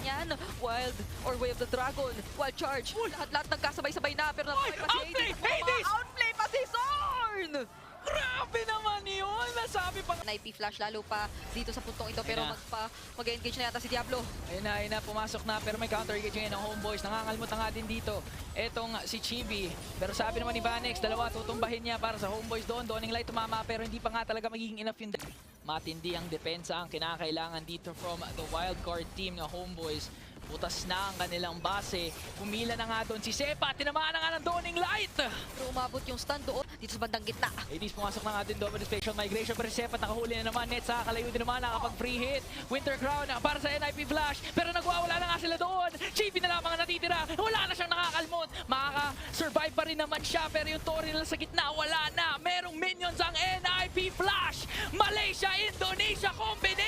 yan. Wild or Way of the Dragon. Wild Charge. Lahat-lahat nagkasabay-sabay na. Pero Oy, nabuhay pa si outplay! Hades. Hades! Outplay pa si Zorn! Grabe naman yun! Nasabi pa. IP flash lalo pa dito sa puntong ito. Pero Ayun mag-engage na yata si Diablo. Ayun na, pumasok na. Pero may counter engage ngayon ng Homeboys. Nangangalmot na nga din dito. Etong si Chibi. Pero sabi naman ni Vanex, dalawa tutumbahin niya para sa Homeboys doon. Dawning Light tumama pero hindi pa nga talaga magiging enough yung matindi ang depensa ang kinakailangan dito from the wildcard team ng Homeboys. Butas na ang kanilang base. Pumila na nga doon si Sepa. Tinamaan na nga ng Dawning Light. Pero umabot yung stand doon dito sa bandang gitna. Hades pumasok na nga din doon with Spatial Migration. Pero si Sepa nakahuli na naman. Nets kalayo din naman nakapag free hit. Winter Crown para sa NIP Flash. Pero nagwawala na nga sila doon. Chibi na lamang ang natitira. Wala na siyang nakakalmot. Makaka-survive pa rin naman siya. Pero yung Tori nila sa gitna wala na. Merong minions ang NIP Flash. Malaysia, Indonesia combination.